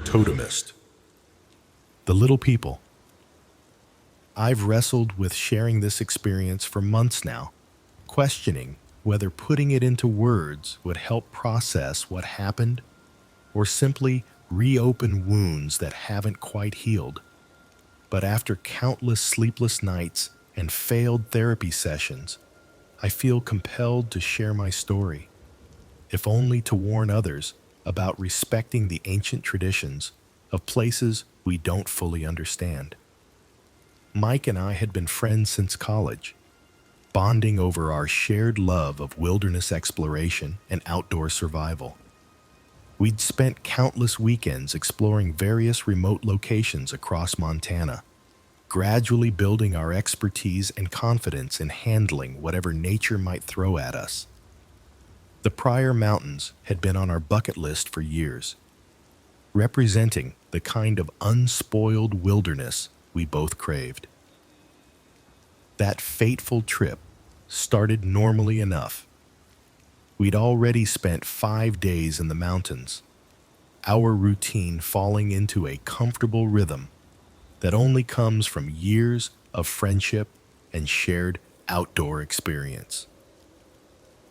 Totemist. The little people. I've wrestled with sharing this experience for months now, questioning whether putting it into words would help process what happened or simply reopen wounds that haven't quite healed. But after countless sleepless nights and failed therapy sessions, I feel compelled to share my story, if only to warn others about respecting the ancient traditions of places we don't fully understand. Mike and I had been friends since college, bonding over our shared love of wilderness exploration and outdoor survival. We'd spent countless weekends exploring various remote locations across Montana, gradually building our expertise and confidence in handling whatever nature might throw at us. The Pryor Mountains had been on our bucket list for years, representing the kind of unspoiled wilderness we both craved. That fateful trip started normally enough. We'd already spent 5 days in the mountains, our routine falling into a comfortable rhythm that only comes from years of friendship and shared outdoor experience.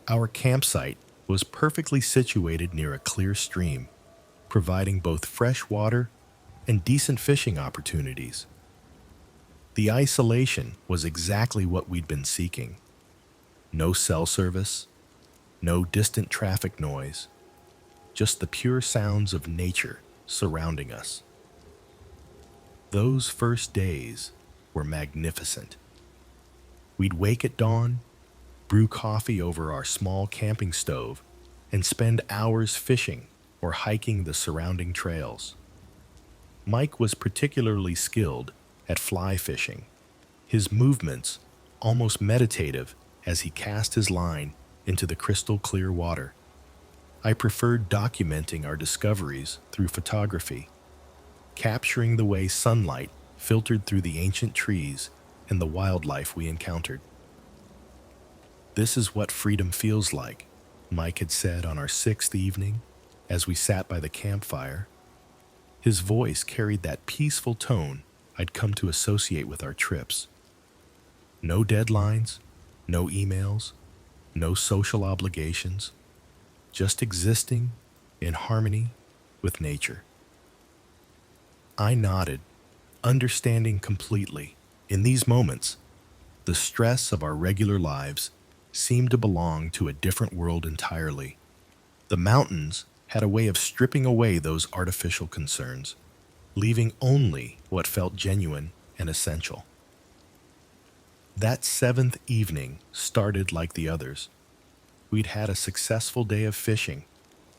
Our campsite was perfectly situated near a clear stream, providing both fresh water and decent fishing opportunities. The isolation was exactly what we'd been seeking. No cell service, no distant traffic noise, just the pure sounds of nature surrounding us. Those first days were magnificent. We'd wake at dawn, brew coffee over our small camping stove, and spend hours fishing or hiking the surrounding trails. Mike was particularly skilled at fly fishing, his movements almost meditative as he cast his line into the crystal clear water. I preferred documenting our discoveries through photography, capturing the way sunlight filtered through the ancient trees and the wildlife we encountered. "This is what freedom feels like," Mike had said on our 6th evening as we sat by the campfire. His voice carried that peaceful tone I'd come to associate with our trips. No deadlines, no emails, no social obligations, just existing in harmony with nature. I nodded, understanding completely. In these moments, the stress of our regular lives seemed to belong to a different world entirely. The mountains had a way of stripping away those artificial concerns, leaving only what felt genuine and essential. That 7th evening started like the others. We'd had a successful day of fishing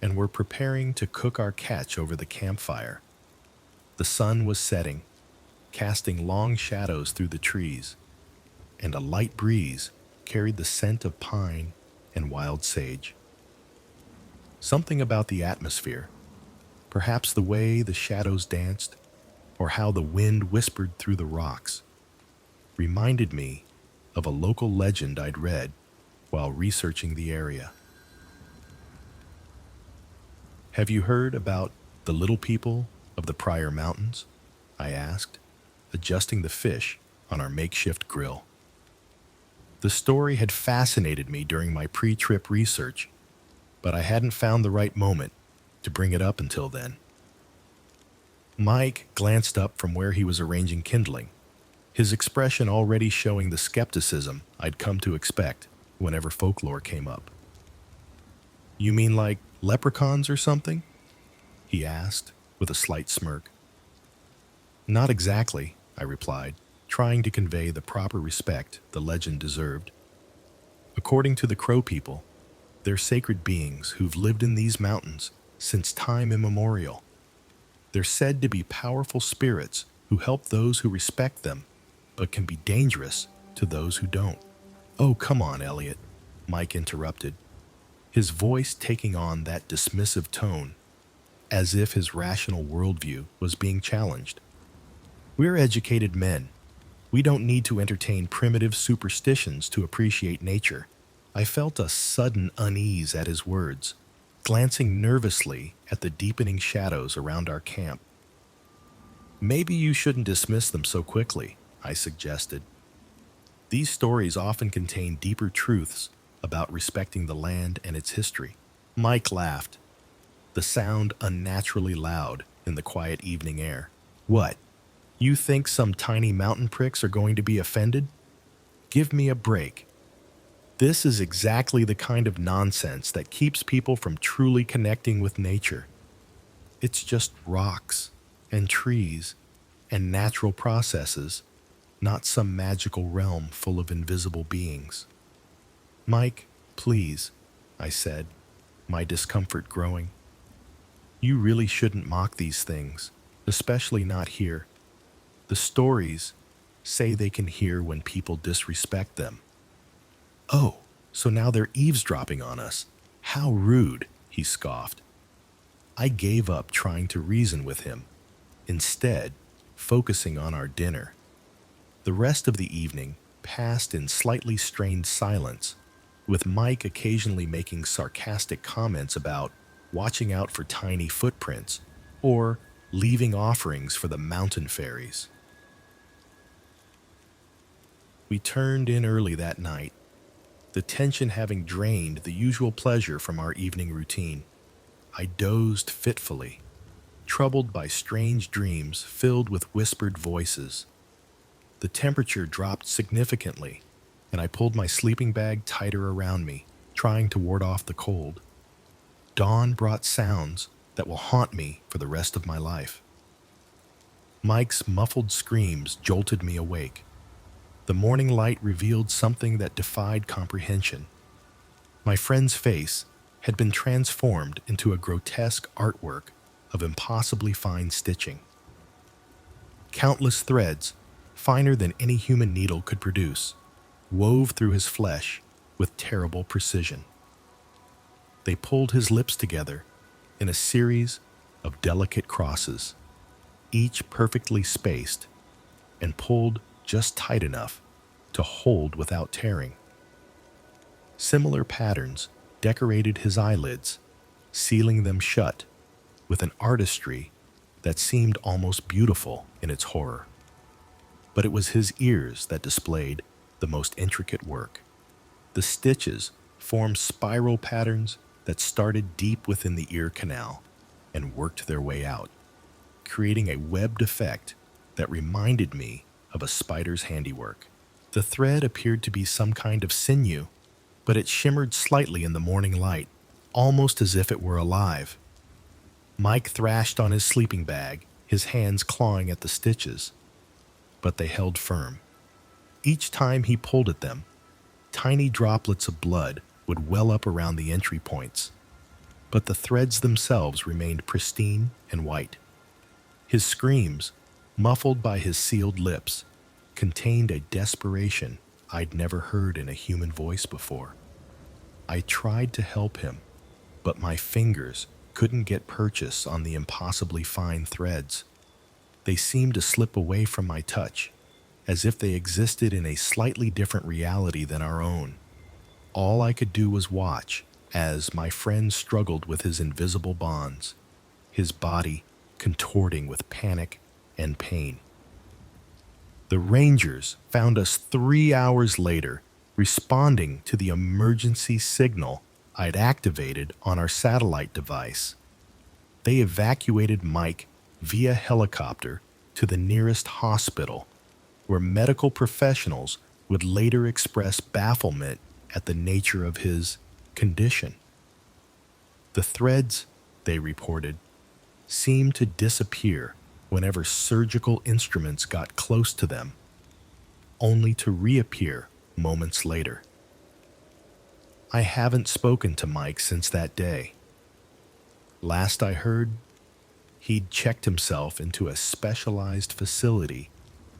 and were preparing to cook our catch over the campfire. The sun was setting, casting long shadows through the trees, and a light breeze carried the scent of pine and wild sage. Something about the atmosphere, perhaps the way the shadows danced, or how the wind whispered through the rocks, reminded me of a local legend I'd read while researching the area. "Have you heard about the little people of the Pryor Mountains?" I asked, adjusting the fish on our makeshift grill. The story had fascinated me during my pre-trip research, but I hadn't found the right moment to bring it up until then. Mike glanced up from where he was arranging kindling, his expression already showing the skepticism I'd come to expect whenever folklore came up. "You mean like leprechauns or something?" he asked with a slight smirk. "Not exactly," I replied, trying to convey the proper respect the legend deserved. "According to the Crow people, they're sacred beings who've lived in these mountains since time immemorial. They're said to be powerful spirits who help those who respect them, but can be dangerous to those who don't." "Oh, come on, Elliot," Mike interrupted, his voice taking on that dismissive tone, as if his rational worldview was being challenged. "We're educated men. We don't need to entertain primitive superstitions to appreciate nature." I felt a sudden unease at his words, glancing nervously at the deepening shadows around our camp. Maybe you shouldn't dismiss them so quickly, I suggested. These stories often contain deeper truths about respecting the land and its history. Mike laughed, the sound unnaturally loud in the quiet evening air. What? You think some tiny mountain pricks are going to be offended? Give me a break. This is exactly the kind of nonsense that keeps people from truly connecting with nature. It's just rocks and trees and natural processes, not some magical realm full of invisible beings. Mike, please, I said, my discomfort growing. You really shouldn't mock these things, especially not here. The stories say they can hear when people disrespect them. Oh, so now they're eavesdropping on us. How rude, he scoffed. I gave up trying to reason with him, instead focusing on our dinner. The rest of the evening passed in slightly strained silence, with Mike occasionally making sarcastic comments about watching out for tiny footprints or leaving offerings for the mountain fairies. We turned in early that night, the tension having drained the usual pleasure from our evening routine. I dozed fitfully, troubled by strange dreams filled with whispered voices. The temperature dropped significantly, and I pulled my sleeping bag tighter around me, trying to ward off the cold. Dawn brought sounds that will haunt me for the rest of my life. Mike's muffled screams jolted me awake. The morning light revealed something that defied comprehension. My friend's face had been transformed into a grotesque artwork of impossibly fine stitching. Countless threads, finer than any human needle could produce, wove through his flesh with terrible precision. They pulled his lips together in a series of delicate crosses, each perfectly spaced and pulled just tight enough to hold without tearing. Similar patterns decorated his eyelids, sealing them shut with an artistry that seemed almost beautiful in its horror. But it was his ears that displayed the most intricate work. The stitches formed spiral patterns that started deep within the ear canal and worked their way out, creating a webbed effect that reminded me of a spider's handiwork. The thread appeared to be some kind of sinew, but it shimmered slightly in the morning light, almost as if it were alive. Mike thrashed on his sleeping bag, his hands clawing at the stitches, but they held firm. Each time he pulled at them, tiny droplets of blood would well up around the entry points, but the threads themselves remained pristine and white. His screams, muffled by his sealed lips, contained a desperation I'd never heard in a human voice before. I tried to help him, but my fingers couldn't get purchase on the impossibly fine threads. They seemed to slip away from my touch, as if they existed in a slightly different reality than our own. All I could do was watch as my friend struggled with his invisible bonds, his body contorting with panic and pain. The Rangers found us 3 hours later, responding to the emergency signal I'd activated on our satellite device. They evacuated Mike via helicopter to the nearest hospital, where medical professionals would later express bafflement at the nature of his condition. The threads, they reported, seemed to disappear whenever surgical instruments got close to them, only to reappear moments later. I haven't spoken to Mike since that day. Last I heard, he'd checked himself into a specialized facility,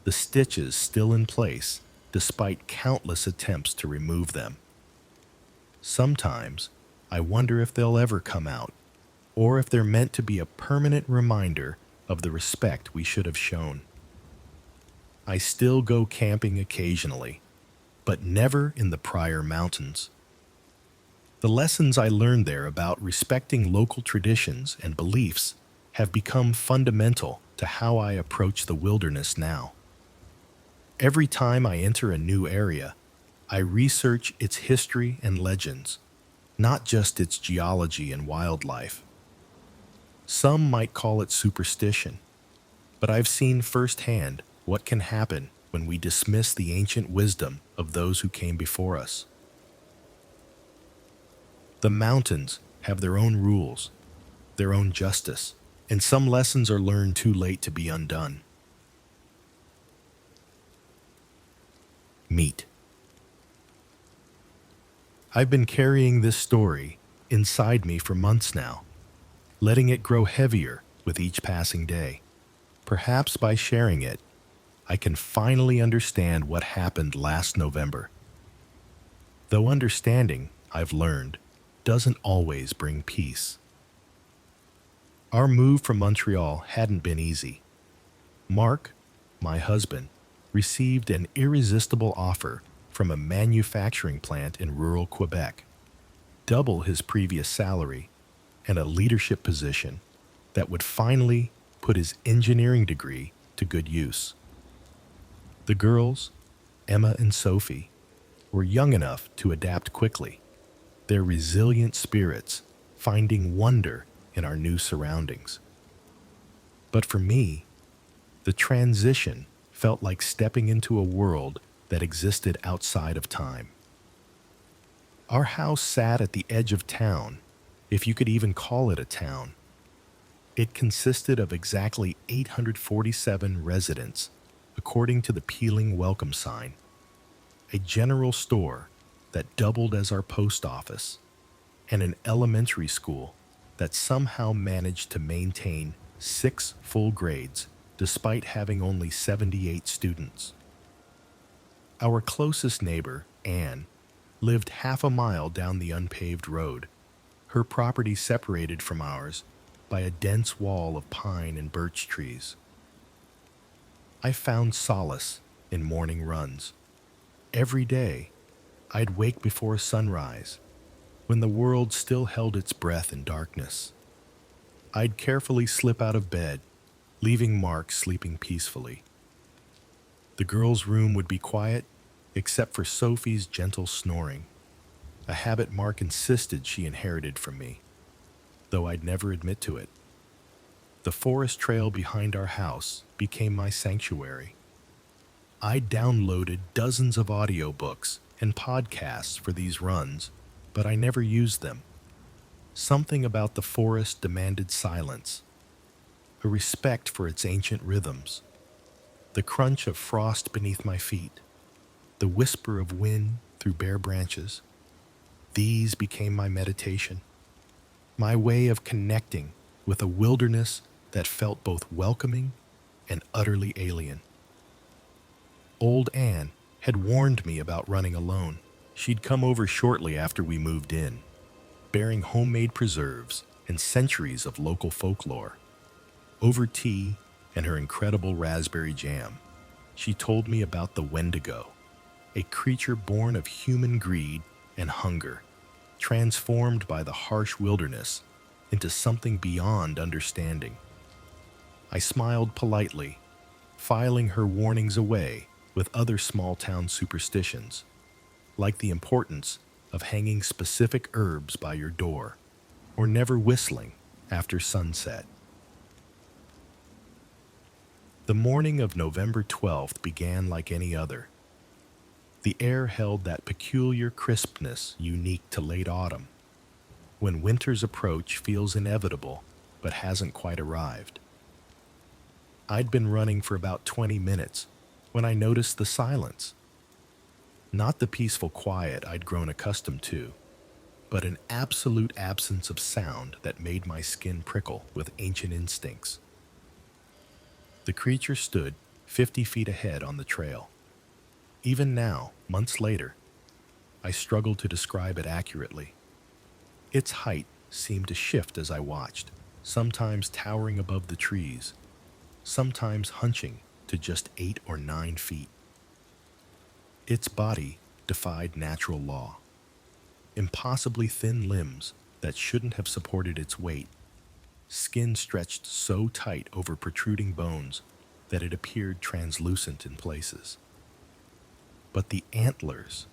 the stitches still in place despite countless attempts to remove them. Sometimes I wonder if they'll ever come out, or if they're meant to be a permanent reminder of the respect we should have shown. I still go camping occasionally, but never in the Pryor Mountains. The lessons I learned there about respecting local traditions and beliefs have become fundamental to how I approach the wilderness now. Every time I enter a new area, I research its history and legends, not just its geology and wildlife. Some might call it superstition, but I've seen firsthand what can happen when we dismiss the ancient wisdom of those who came before us. The mountains have their own rules, their own justice, and some lessons are learned too late to be undone. Meet. I've been carrying this story inside me for months now, letting it grow heavier with each passing day. Perhaps by sharing it, I can finally understand what happened last November. Though understanding, I've learned, doesn't always bring peace. Our move from Montreal hadn't been easy. Mark, my husband, received an irresistible offer from a manufacturing plant in rural Quebec, double his previous salary, and a leadership position that would finally put his engineering degree to good use. The girls, Emma and Sophie, were young enough to adapt quickly, their resilient spirits finding wonder in our new surroundings. But for me, the transition felt like stepping into a world that existed outside of time. Our house sat at the edge of town, if you could even call it a town. It consisted of exactly 847 residents, according to the peeling welcome sign, a general store that doubled as our post office, and an elementary school that somehow managed to maintain 6 full grades despite having only 78 students. Our closest neighbor, Anne, lived half a mile down the unpaved road, her property separated from ours by a dense wall of pine and birch trees. I found solace in morning runs. Every day, I'd wake before sunrise, when the world still held its breath in darkness. I'd carefully slip out of bed, leaving Mark sleeping peacefully. The girls' room would be quiet, except for Sophie's gentle snoring, a habit Mark insisted she inherited from me, though I'd never admit to it. The forest trail behind our house became my sanctuary. I downloaded dozens of audiobooks and podcasts for these runs, but I never used them. Something about the forest demanded silence, a respect for its ancient rhythms, the crunch of frost beneath my feet, the whisper of wind through bare branches. These became my meditation, my way of connecting with a wilderness that felt both welcoming and utterly alien. Old Anne had warned me about running alone. She'd come over shortly after we moved in, bearing homemade preserves and centuries of local folklore. Over tea and her incredible raspberry jam, she told me about the Wendigo, a creature born of human greed and hunger, transformed by the harsh wilderness into something beyond understanding. I smiled politely, filing her warnings away with other small-town superstitions, like the importance of hanging specific herbs by your door, or never whistling after sunset. The morning of November 12th began like any other. The air held that peculiar crispness unique to late autumn, when winter's approach feels inevitable but hasn't quite arrived. I'd been running for about 20 minutes when I noticed the silence. Not the peaceful quiet I'd grown accustomed to, but an absolute absence of sound that made my skin prickle with ancient instincts. The creature stood 50 feet ahead on the trail. Even now, months later, I struggle to describe it accurately. Its height seemed to shift as I watched, sometimes towering above the trees, sometimes hunching to just 8 or 9 feet. Its body defied natural law. Impossibly thin limbs that shouldn't have supported its weight, skin stretched so tight over protruding bones that it appeared translucent in places. But the antlers,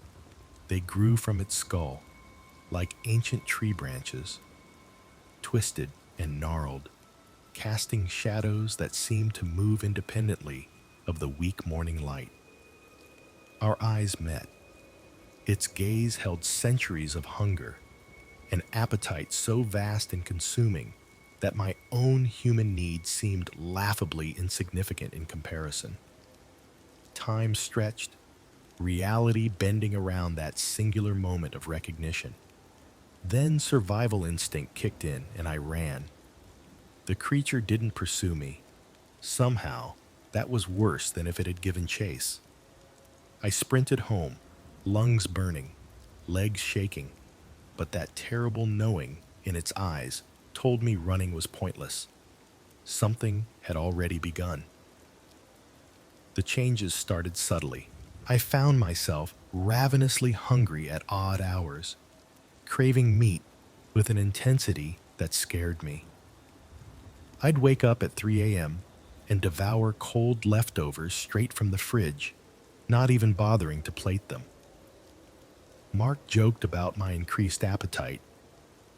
they grew from its skull like ancient tree branches, twisted and gnarled, casting shadows that seemed to move independently of the weak morning light. Our eyes met. Its gaze held centuries of hunger, an appetite so vast and consuming that my own human needs seemed laughably insignificant in comparison. Time stretched, reality bending around that singular moment of recognition. Then survival instinct kicked in and I ran. The creature didn't pursue me. Somehow, that was worse than if it had given chase. I sprinted home, lungs burning, legs shaking, but that terrible knowing in its eyes told me running was pointless. Something had already begun. The changes started subtly. I found myself ravenously hungry at odd hours, craving meat with an intensity that scared me. I'd wake up at 3 a.m. and devour cold leftovers straight from the fridge, not even bothering to plate them. Mark joked about my increased appetite,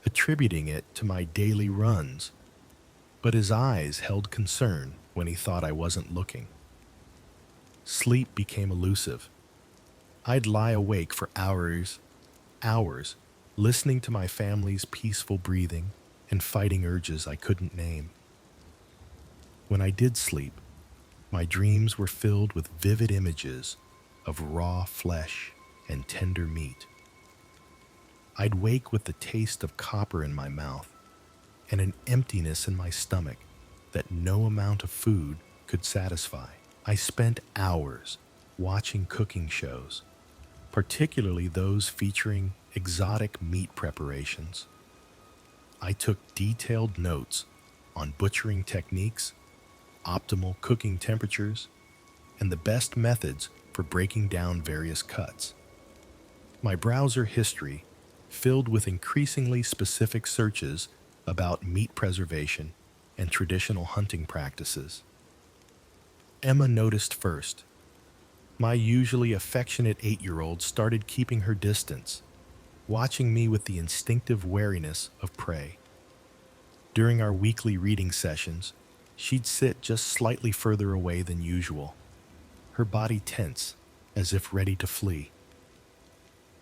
attributing it to my daily runs, but his eyes held concern when he thought I wasn't looking. Sleep became elusive. I'd lie awake for hours, listening to my family's peaceful breathing and fighting urges I couldn't name. When I did sleep, my dreams were filled with vivid images of raw flesh and tender meat. I'd wake with the taste of copper in my mouth and an emptiness in my stomach that no amount of food could satisfy. I spent hours watching cooking shows, particularly those featuring exotic meat preparations. I took detailed notes on butchering techniques, optimal cooking temperatures, and the best methods for breaking down various cuts. My browser history filled with increasingly specific searches about meat preservation and traditional hunting practices. Emma noticed first. My usually affectionate 8-year-old started keeping her distance, watching me with the instinctive wariness of prey. During our weekly reading sessions, she'd sit just slightly further away than usual, her body tense as if ready to flee.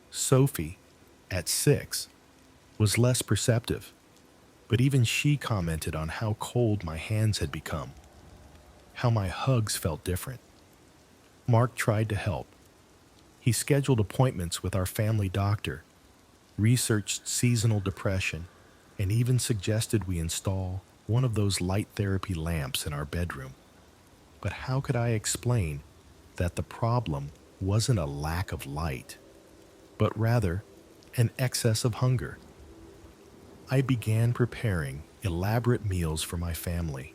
Sophie, at 6, was less perceptive, but even she commented on how cold my hands had become, how my hugs felt different. Mark tried to help. He scheduled appointments with our family doctor, researched seasonal depression, and even suggested we install one of those light therapy lamps in our bedroom. But how could I explain that the problem wasn't a lack of light, but rather an excess of hunger? I began preparing elaborate meals for my family.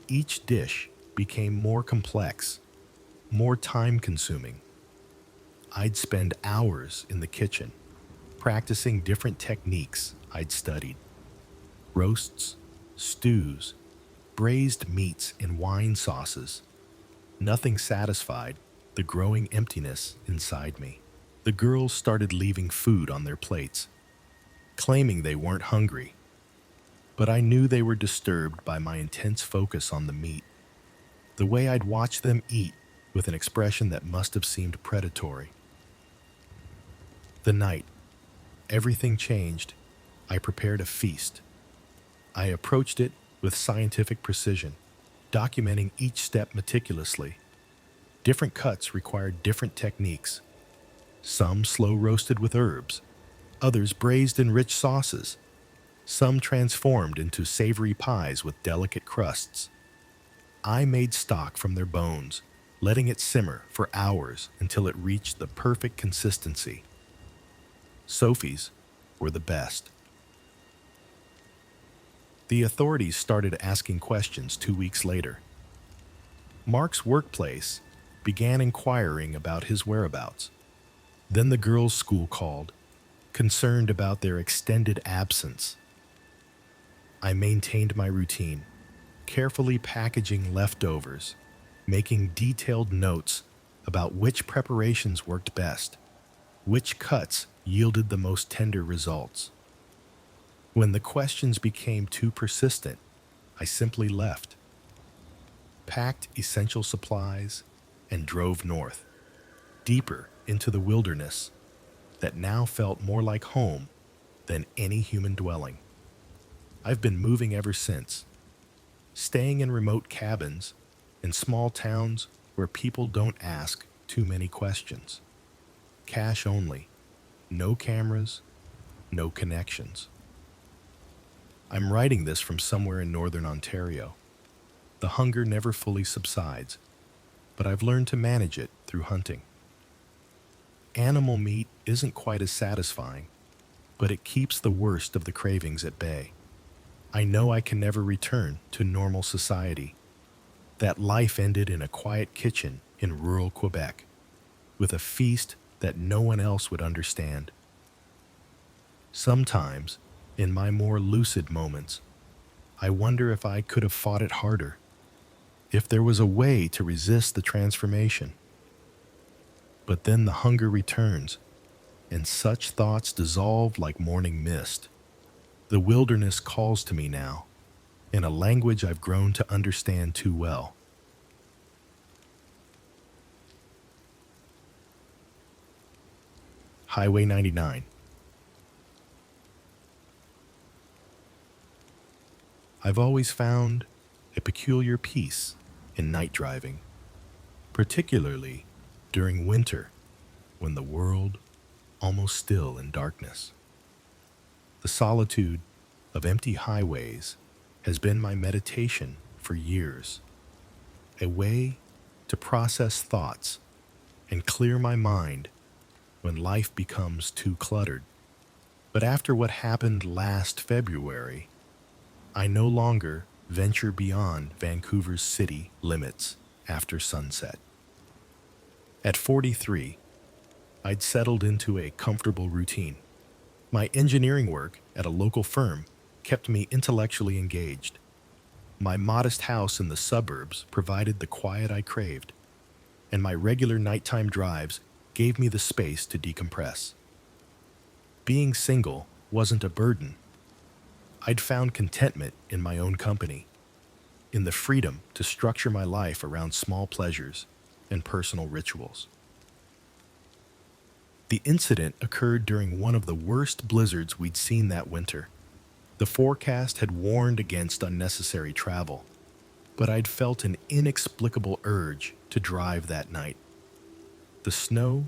Each dish became more complex, more time-consuming. I'd spend hours in the kitchen, practicing different techniques I'd studied. Roasts, stews, braised meats in wine sauces. Nothing satisfied the growing emptiness inside me. The girls started leaving food on their plates, claiming they weren't hungry, but I knew they were disturbed by my intense focus on the meat. The way I'd watch them eat with an expression that must have seemed predatory. The night, everything changed. I prepared a feast. I approached it with scientific precision, documenting each step meticulously. Different cuts required different techniques. Some slow roasted with herbs, others braised in rich sauces, some transformed into savory pies with delicate crusts. I made stock from their bones, letting it simmer for hours until it reached the perfect consistency. Sophie's were the best. The authorities started asking questions 2 weeks later. Mark's workplace began inquiring about his whereabouts. Then the girls' school called, concerned about their extended absence. I maintained my routine, carefully packaging leftovers, making detailed notes about which preparations worked best, which cuts yielded the most tender results. When the questions became too persistent, I simply left, packed essential supplies, and drove north, deeper into the wilderness that now felt more like home than any human dwelling. I've been moving ever since, staying in remote cabins in small towns where people don't ask too many questions. Cash only, no cameras, no connections. I'm writing this from somewhere in northern Ontario. The hunger never fully subsides, but I've learned to manage it through hunting. Animal meat isn't quite as satisfying, but it keeps the worst of the cravings at bay. I know I can never return to normal society. That life ended in a quiet kitchen in rural Quebec, with a feast that no one else would understand. Sometimes, in my more lucid moments, I wonder if I could have fought it harder, if there was a way to resist the transformation. But then the hunger returns, and such thoughts dissolve like morning mist. The wilderness calls to me now, in a language I've grown to understand too well. Highway 99. I've always found a peculiar peace in night driving, particularly during winter when the world almost still in darkness. The solitude of empty highways has been my meditation for years, a way to process thoughts and clear my mind when life becomes too cluttered. But after what happened last February, I no longer venture beyond Vancouver's city limits after sunset. At 43, I'd settled into a comfortable routine. My engineering work at a local firm kept me intellectually engaged. My modest house in the suburbs provided the quiet I craved, and my regular nighttime drives gave me the space to decompress. Being single wasn't a burden. I'd found contentment in my own company, in the freedom to structure my life around small pleasures and personal rituals. The incident occurred during one of the worst blizzards we'd seen that winter. The forecast had warned against unnecessary travel, but I'd felt an inexplicable urge to drive that night. The snow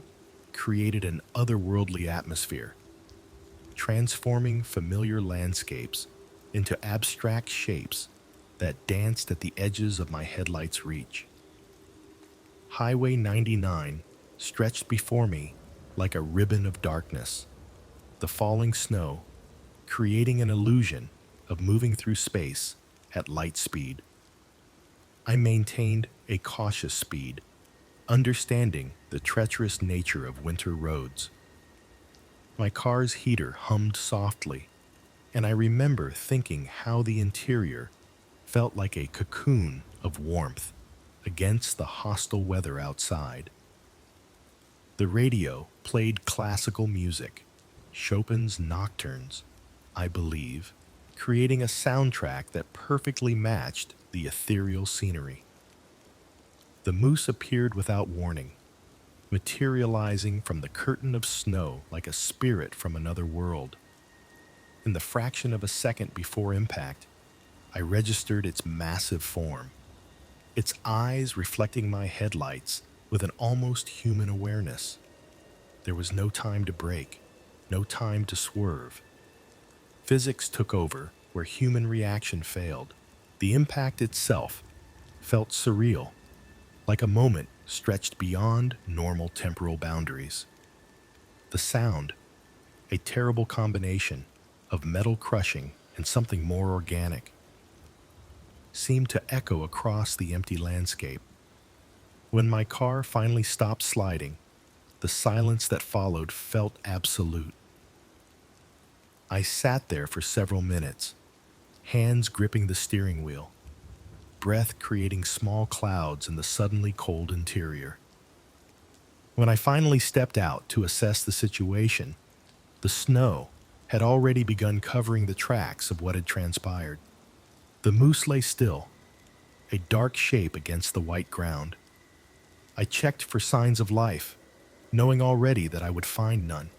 created an otherworldly atmosphere, transforming familiar landscapes into abstract shapes that danced at the edges of my headlights' reach. Highway 99 stretched before me like a ribbon of darkness, the falling snow creating an illusion of moving through space at light speed. I maintained a cautious speed, understanding the treacherous nature of winter roads. My car's heater hummed softly, and I remember thinking how the interior felt like a cocoon of warmth against the hostile weather outside. The radio played classical music, Chopin's nocturnes, I believe, creating a soundtrack that perfectly matched the ethereal scenery. The moose appeared without warning, materializing from the curtain of snow like a spirit from another world. In the fraction of a second before impact, I registered its massive form, its eyes reflecting my headlights with an almost human awareness. There was no time to brake, no time to swerve. Physics took over where human reaction failed. The impact itself felt surreal, like a moment stretched beyond normal temporal boundaries. The sound, a terrible combination of metal crushing and something more organic, seemed to echo across the empty landscape. When my car finally stopped sliding, the silence that followed felt absolute. I sat there for several minutes, hands gripping the steering wheel, breath creating small clouds in the suddenly cold interior. When I finally stepped out to assess the situation, the snow had already begun covering the tracks of what had transpired. The moose lay still, a dark shape against the white ground. I checked for signs of life, knowing already that I would find none.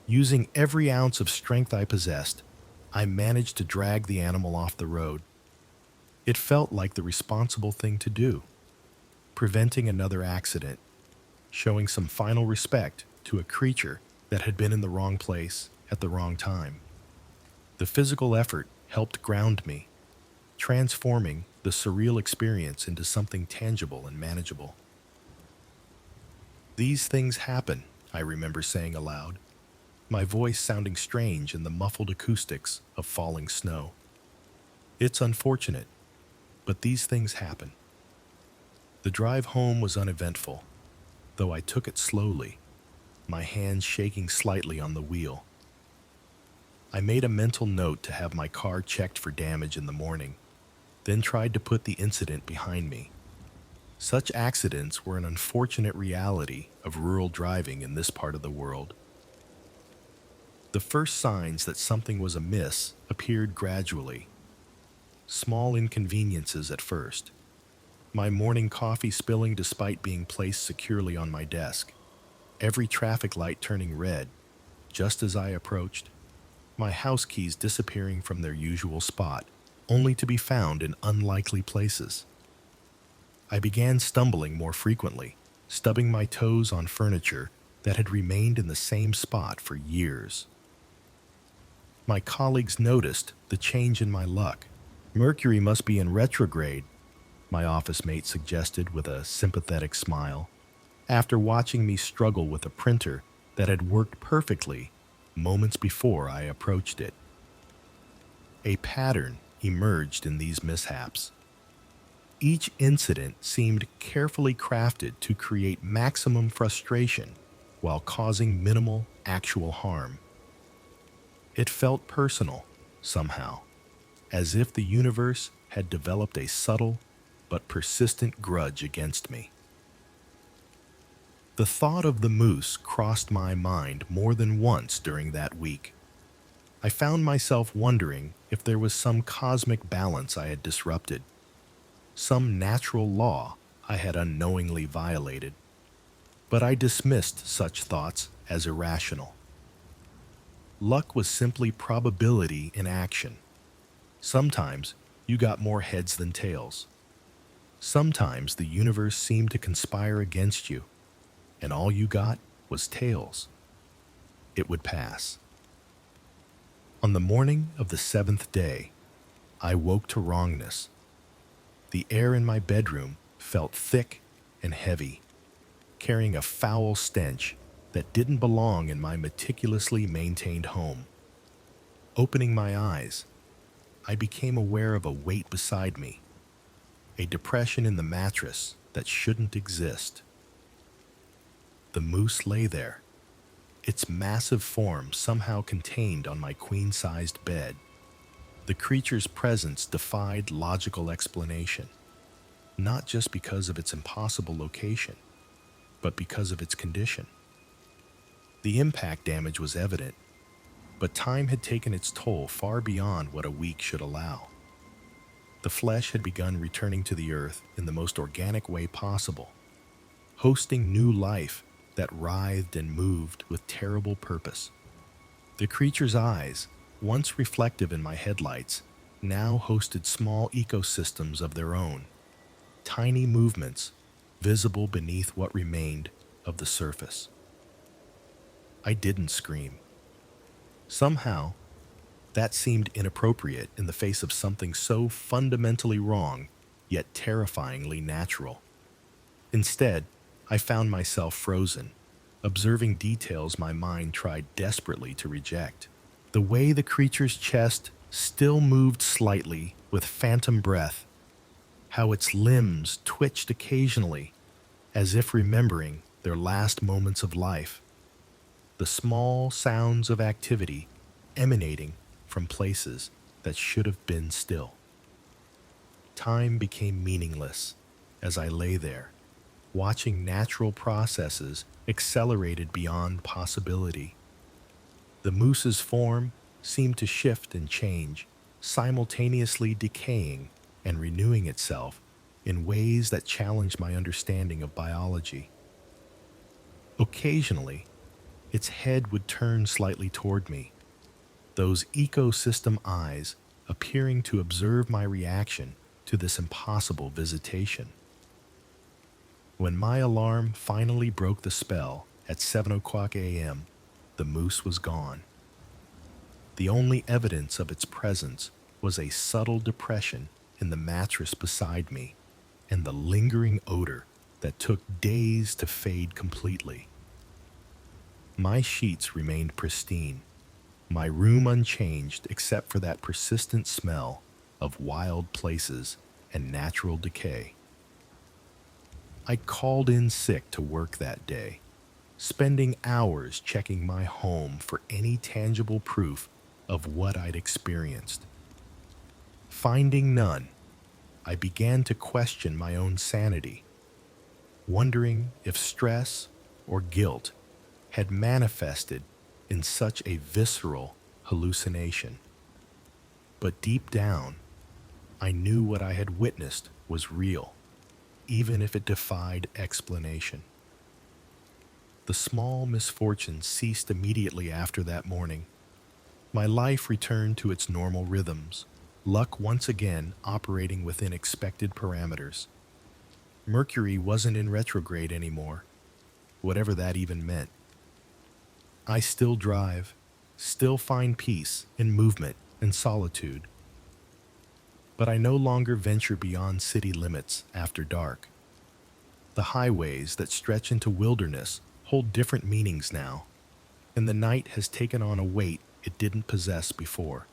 Using every ounce of strength I possessed, I managed to drag the animal off the road. It felt like the responsible thing to do, preventing another accident, showing some final respect to a creature that had been in the wrong place at the wrong time. The physical effort helped ground me, transforming the surreal experience into something tangible and manageable. "These things happen," I remember saying aloud, my voice sounding strange in the muffled acoustics of falling snow. "It's unfortunate, but these things happen." The drive home was uneventful, though I took it slowly, my hands shaking slightly on the wheel. I made a mental note to have my car checked for damage in the morning, then tried to put the incident behind me. Such accidents were an unfortunate reality of rural driving in this part of the world. The first signs that something was amiss appeared gradually. Small inconveniences at first. My morning coffee spilling despite being placed securely on my desk. Every traffic light turning red just as I approached. My house keys disappearing from their usual spot, only to be found in unlikely places. I began stumbling more frequently, stubbing my toes on furniture that had remained in the same spot for years. My colleagues noticed the change in my luck. "Mercury must be in retrograde," my office mate suggested with a sympathetic smile, after watching me struggle with a printer that had worked perfectly moments before I approached it. A pattern emerged in these mishaps. Each incident seemed carefully crafted to create maximum frustration while causing minimal actual harm. It felt personal, somehow, as if the universe had developed a subtle but persistent grudge against me. The thought of the moose crossed my mind more than once during that week. I found myself wondering if there was some cosmic balance I had disrupted, some natural law I had unknowingly violated. But I dismissed such thoughts as irrational. Luck was simply probability in action. Sometimes you got more heads than tails. Sometimes the universe seemed to conspire against you, and all you got was tails. It would pass. On the morning of the 7th day, I woke to wrongness. The air in my bedroom felt thick and heavy, carrying a foul stench that didn't belong in my meticulously maintained home. Opening my eyes, I became aware of a weight beside me, a depression in the mattress that shouldn't exist. The moose lay there, its massive form somehow contained on my queen-sized bed. The creature's presence defied logical explanation, not just because of its impossible location, but because of its condition. The impact damage was evident, but time had taken its toll far beyond what a week should allow. The flesh had begun returning to the earth in the most organic way possible, hosting new life that writhed and moved with terrible purpose. The creature's eyes, once reflective in my headlights, now hosted small ecosystems of their own, tiny movements visible beneath what remained of the surface. I didn't scream. Somehow, that seemed inappropriate in the face of something so fundamentally wrong, yet terrifyingly natural. Instead, I found myself frozen, observing details my mind tried desperately to reject. The way the creature's chest still moved slightly with phantom breath, how its limbs twitched occasionally, as if remembering their last moments of life. The small sounds of activity emanating from places that should have been still. Time became meaningless as I lay there, watching natural processes accelerated beyond possibility. The moose's form seemed to shift and change, simultaneously decaying and renewing itself in ways that challenged my understanding of biology. Occasionally, its head would turn slightly toward me, those ecosystem eyes appearing to observe my reaction to this impossible visitation. When my alarm finally broke the spell at 7 o'clock a.m., the moose was gone. The only evidence of its presence was a subtle depression in the mattress beside me and the lingering odor that took days to fade completely. My sheets remained pristine, my room unchanged except for that persistent smell of wild places and natural decay. I called in sick to work that day, spending hours checking my home for any tangible proof of what I'd experienced. Finding none, I began to question my own sanity, wondering if stress or guilt had manifested in such a visceral hallucination. But deep down, I knew what I had witnessed was real, even if it defied explanation. The small misfortunes ceased immediately after that morning. My life returned to its normal rhythms, luck once again operating within expected parameters. Mercury wasn't in retrograde anymore, whatever that even meant. I still drive, still find peace in movement and solitude. But I no longer venture beyond city limits after dark. The highways that stretch into wilderness hold different meanings now, and the night has taken on a weight it didn't possess before.